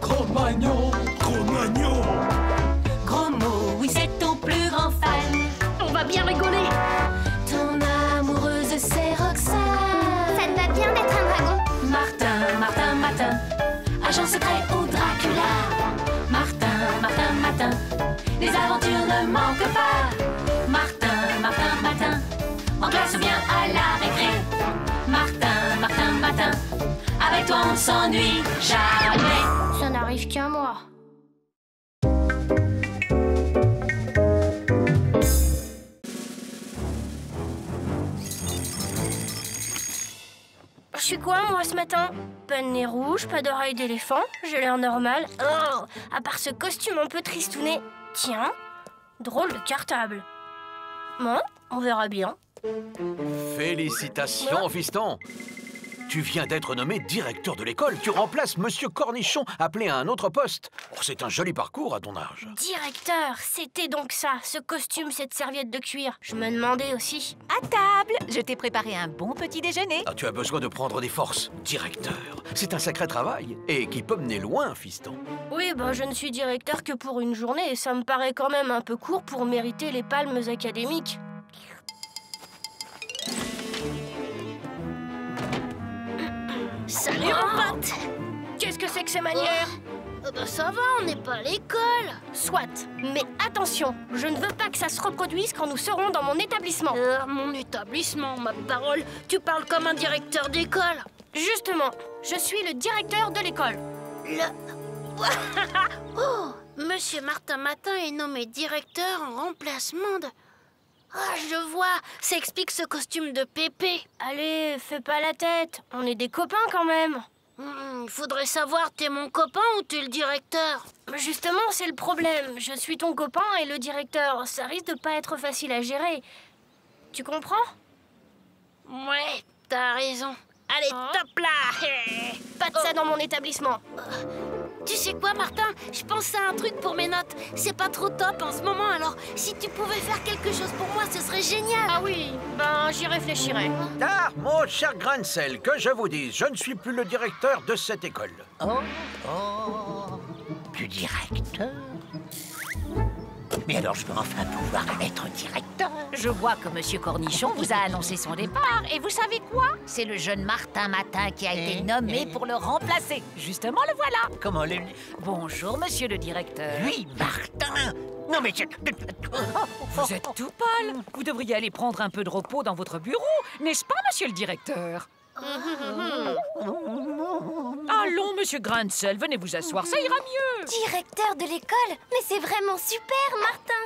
Cro-Magnon. Cro-Magnon. Gros mot, oui, c'est ton plus grand fan. On va bien rigoler. Ton amoureuse, c'est Roxane. Ça te va bien d'être un dragon. Martin, Martin, Martin, agent secret ou Dracula. Martin, Martin, Martin, les aventures ne manquent pas. Martin, Martin, Martin, en classe ou bien à la récré. Martin, Martin, Martin, avec toi on ne s'ennuie jamais. Ça n'arrive qu'à moi. Je suis quoi, moi, ce matin? Pas de nez rouge, pas d'oreille d'éléphant, j'ai l'air normal. Oh, à part ce costume un peu tristouné. Tiens, drôle de cartable. Bon, on verra bien. Félicitations, fiston. Tu viens d'être nommé directeur de l'école. Tu remplaces Monsieur Cornichon, appelé à un autre poste. Oh, c'est un joli parcours à ton âge. Directeur, c'était donc ça, ce costume, cette serviette de cuir. Je me demandais aussi. À table, je t'ai préparé un bon petit déjeuner. Ah, tu as besoin de prendre des forces. Directeur, c'est un sacré travail et qui peut mener loin, fiston. Oui, ben je ne suis directeur que pour une journée et ça me paraît quand même un peu court pour mériter les palmes académiques. Salut mon pote! Qu'est-ce que c'est que ces manières? Bah ça va, on n'est pas à l'école. Soit, mais attention, je ne veux pas que ça se reproduise quand nous serons dans mon établissement. Mon établissement, ma parole, tu parles comme un directeur d'école. Justement, je suis le directeur de l'école. Oh, Monsieur Martin Matin est nommé directeur en remplacement de... Ah, je vois, ça explique ce costume de Pépé. Allez, fais pas la tête, on est des copains quand même. Faudrait savoir, t'es mon copain ou t'es le directeur? Justement, c'est le problème. Je suis ton copain et le directeur. Ça risque de pas être facile à gérer. Tu comprends? Ouais, t'as raison. Allez, top là! Pas de ça dans mon établissement. Tu sais quoi, Martin? Je pense à un truc pour mes notes. C'est pas trop top en ce moment, alors si tu pouvais faire quelque chose pour moi, ce serait génial. Ah oui, ben j'y réfléchirai. Ah, mon cher Grancel, que je vous dise, je ne suis plus le directeur de cette école. Du directeur? Mais alors je peux enfin pouvoir être directeur? Je vois que Monsieur Cornichon vous a annoncé son départ. Et vous savez quoi? C'est le jeune Martin Matin qui a été nommé pour le remplacer. Justement, le voilà. Comment le... Bonjour, monsieur le directeur. Lui, Martin? Non mais... Vous êtes tout pâle. Vous devriez aller prendre un peu de repos dans votre bureau, n'est-ce pas, monsieur le directeur? Allons, monsieur Grancel, venez vous asseoir, ça ira mieux. Directeur de l'école? Mais c'est vraiment super, Martin.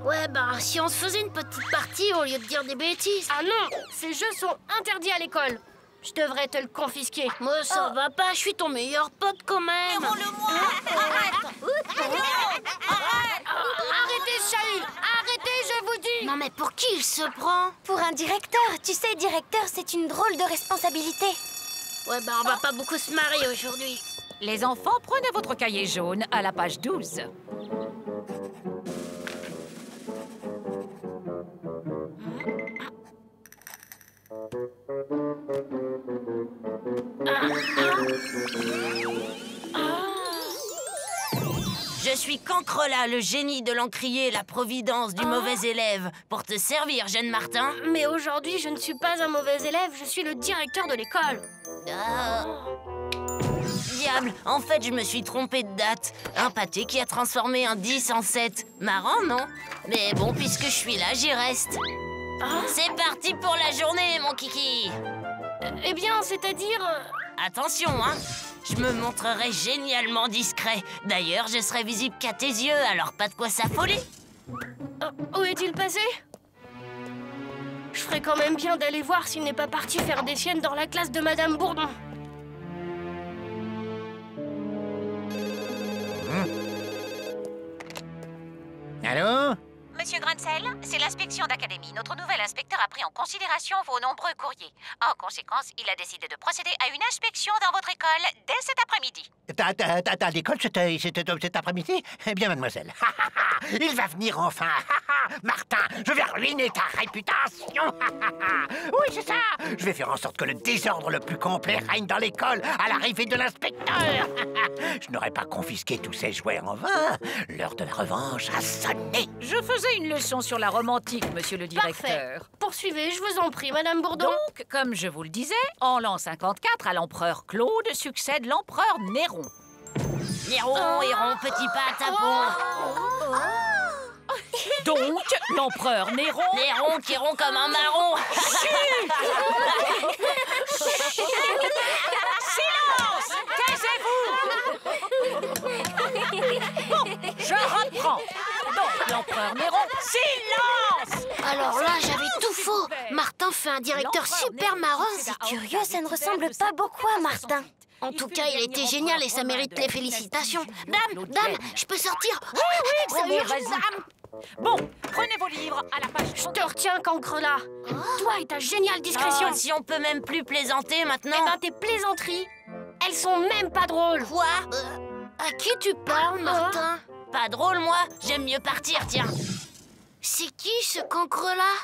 Ouais, bah, si on se faisait une petite partie au lieu de dire des bêtises. Ah non, ces jeux sont interdits à l'école. Je devrais te le confisquer. Moi, ça va pas, je suis ton meilleur pote quand même. Arrêtez ce chahut! Arrêtez, je vous dis! Non, mais pour qui il se prend? Pour un directeur, tu sais, directeur, c'est une drôle de responsabilité. Ouais, bah, on va pas beaucoup se marrer aujourd'hui. Les enfants, prenez votre cahier jaune à la page 12. Je suis Cancrela, le génie de l'encrier, la providence du mauvais élève. Pour te servir, jeune Martin. Mais aujourd'hui, je ne suis pas un mauvais élève, je suis le directeur de l'école. Diable, en fait, je me suis trompée de date. Un pâté qui a transformé un 10 en 7. Marrant, non? Mais bon, puisque je suis là, j'y reste. C'est parti pour la journée, mon kiki. Eh bien, c'est-à-dire... Attention, hein. Je me montrerai génialement discret. D'ailleurs, je serai visible qu'à tes yeux, alors pas de quoi s'affoler. Où est-il passé? Je ferais quand même bien d'aller voir s'il n'est pas parti faire des siennes dans la classe de Madame Bourdon. Allô? Monsieur Grancel, c'est l'inspection d'académie. Notre nouvel inspecteur a pris en considération vos nombreux courriers. En conséquence, il a décidé de procéder à une inspection dans votre école dès cet après-midi. T'as l'école cet après-midi? Eh bien, mademoiselle. Il va venir enfin. Martin, je vais ruiner ta réputation. Oui, c'est ça. Je vais faire en sorte que le désordre le plus complet règne dans l'école à l'arrivée de l'inspecteur. Je n'aurais pas confisqué tous ces jouets en vain. L'heure de la revanche a sonné. Je faisais une leçon sur la romantique, monsieur le directeur. Parfait. Poursuivez, je vous en prie, Madame Bourdon. Donc, comme je vous le disais, en l'an 54, à l'empereur Claude succède l'empereur Néron. Néron, Héron, petit pas, tapon. Donc, l'empereur Néron... Néron qui rompt comme un marron. Silence! Taisez-vous! Bon, je reprends. Donc, l'empereur Néron... Silence! Alors là, j'avais tout faux. Martin fait un directeur super marrant. C'est curieux, ça ne ressemble pas beaucoup à Martin. En tout cas, il a été génial et ça mérite les félicitations. Dame, je peux sortir? Oui, vas-y. Bon, prenez vos livres à la page... Je te retiens, cancre-là. Toi et ta géniale discrétion. Oh, si on peut même plus plaisanter maintenant. Eh ben, tes plaisanteries, elles sont même pas drôles. Quoi? À qui tu parles, Martin? Pas drôle, moi. J'aime mieux partir, tiens. C'est qui ce cancre-là?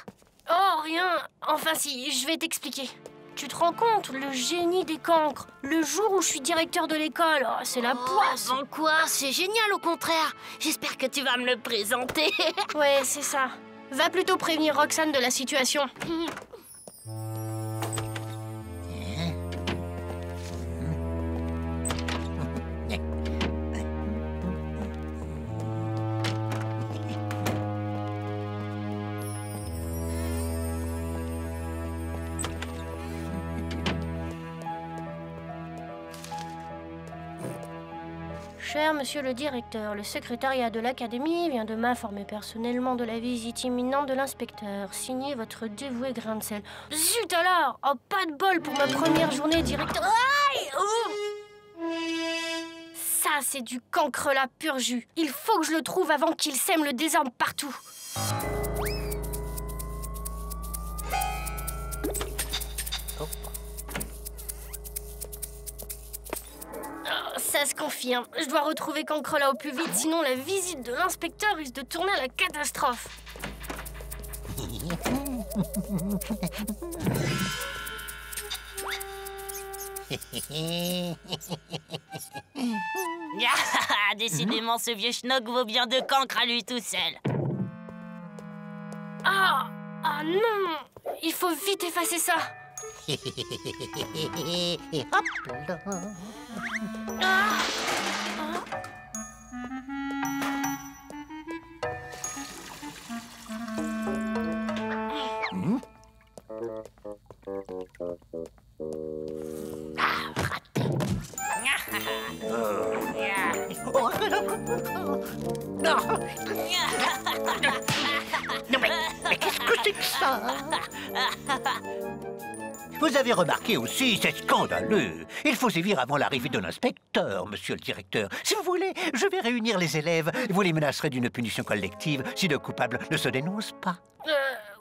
Oh, rien. Enfin si, je vais t'expliquer. Tu te rends compte, le génie des cancres, le jour où je suis directeur de l'école, oh, c'est la poisse. Bon quoi, c'est génial au contraire. J'espère que tu vas me le présenter. Ouais, c'est ça. Va plutôt prévenir Roxane de la situation. Cher monsieur le directeur, le secrétariat de l'académie vient de m'informer personnellement de la visite imminente de l'inspecteur. Signé votre dévoué grain de sel. Zut alors! Oh, pas de bol pour ma première journée directeur. Aïe! Oh! Ça, c'est du cancrelat pur jus. Il faut que je le trouve avant qu'il sème le désordre partout. Ça se confirme. Je dois retrouver Cancrelat au plus vite, sinon la visite de l'inspecteur risque de tourner à la catastrophe. Décidément, ce vieux schnock vaut bien 2 cancres à lui tout seul. Ah non! Il faut vite effacer ça. Hop là. Raté. Non. Non mais qu'est-ce que c'est que ça? Vous avez remarqué aussi, c'est scandaleux. Il faut sévir avant l'arrivée de l'inspecteur, monsieur le directeur. Si vous voulez, je vais réunir les élèves. Vous les menacerez d'une punition collective si le coupable ne se dénonce pas.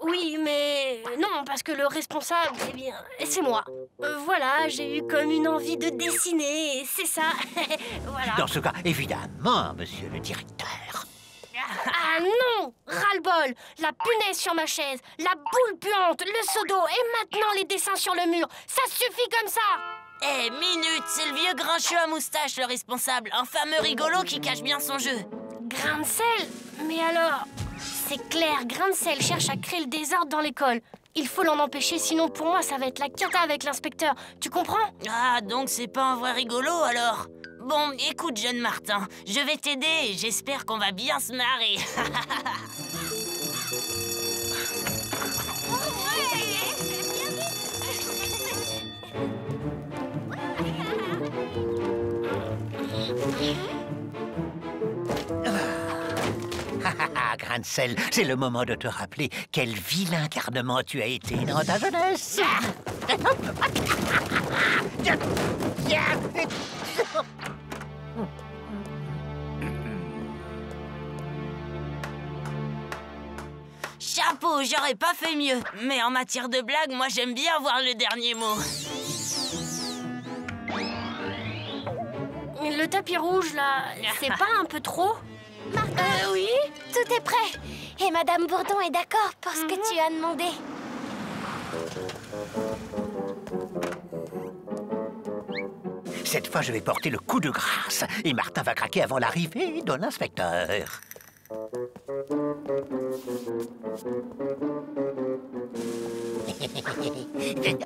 Oui, mais non, parce que le responsable, eh bien, c'est moi. Voilà, j'ai eu comme une envie de dessiner, et c'est ça. Voilà. Dans ce cas, évidemment, monsieur le directeur. Ah non! Ras-le-bol! La punaise sur ma chaise, la boule puante, le seau d'eau et maintenant les dessins sur le mur. Ça suffit comme ça! Eh, minute, c'est le vieux grincheux à moustache, le responsable. Un fameux rigolo qui cache bien son jeu. Grain de sel? Mais alors... C'est clair, Grain de sel cherche à créer le désordre dans l'école. Il faut l'en empêcher, sinon pour moi ça va être la cata avec l'inspecteur. Tu comprends? Ah, donc c'est pas un vrai rigolo alors? Bon, écoute, jeune Martin, je vais t'aider et j'espère qu'on va bien se marrer. Grain de sel, c'est le moment de te rappeler quel vilain garnement tu as été dans ta jeunesse. Chapeau, j'aurais pas fait mieux. Mais en matière de blague, moi j'aime bien avoir le dernier mot. Le tapis rouge, là, c'est pas un peu trop? Martin, oui? tout est prêt. Et Madame Bourdon est d'accord pour ce que tu as demandé. Cette fois, je vais porter le coup de grâce. Et Martin va craquer avant l'arrivée de l'inspecteur.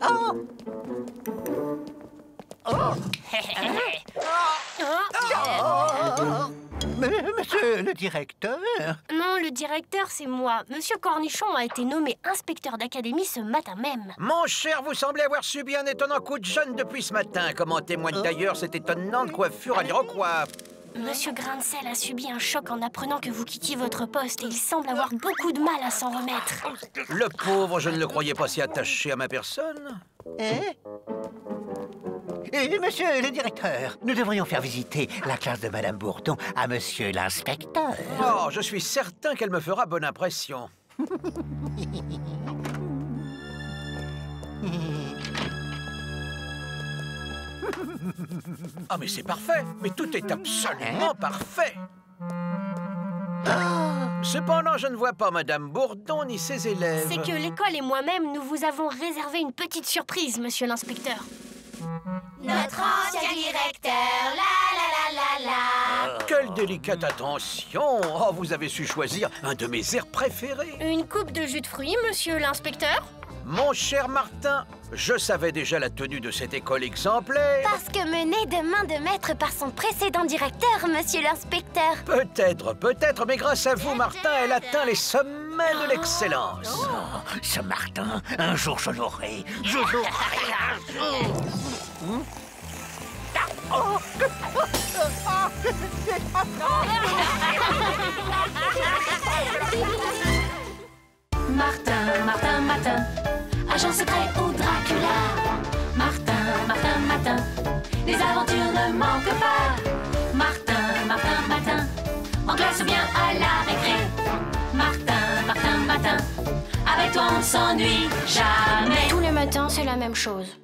Oh! Oh! Monsieur le directeur? Non, le directeur, c'est moi. Monsieur Cornichon a été nommé inspecteur d'académie ce matin même. Mon cher, vous semblez avoir subi un étonnant coup de jeûne depuis ce matin, comme en témoigne d'ailleurs cette étonnante coiffure à l'iroquois. Monsieur Grain de Sel a subi un choc en apprenant que vous quittiez votre poste et il semble avoir beaucoup de mal à s'en remettre. Le pauvre, je ne le croyais pas si attaché à ma personne. Hein? Et monsieur le directeur, nous devrions faire visiter la classe de Madame Bourdon à monsieur l'inspecteur. Oh, je suis certain qu'elle me fera bonne impression. Ah, mais c'est parfait. Mais tout est absolument parfait. Cependant, je ne vois pas Madame Bourdon ni ses élèves. C'est que l'école et moi-même, nous vous avons réservé une petite surprise, monsieur l'inspecteur. Notre ancien directeur, la. Quelle délicate attention. Oh, vous avez su choisir un de mes airs préférés. Une coupe de jus de fruits, monsieur l'inspecteur? Mon cher Martin, je savais déjà la tenue de cette école exemplaire. Parce que menée de main de maître par son précédent directeur, monsieur l'inspecteur. Peut-être, mais grâce à vous, Martin, elle atteint les sommets de l'excellence. Oh, ce Martin, un jour je l'aurai. Je l'aurai un jour. Martin, agent secret au Dracula. Martin, les aventures ne manquent pas. Martin, en classe ou bien à la récré. Martin, avec toi on ne s'ennuie jamais. Tous les matins, c'est la même chose.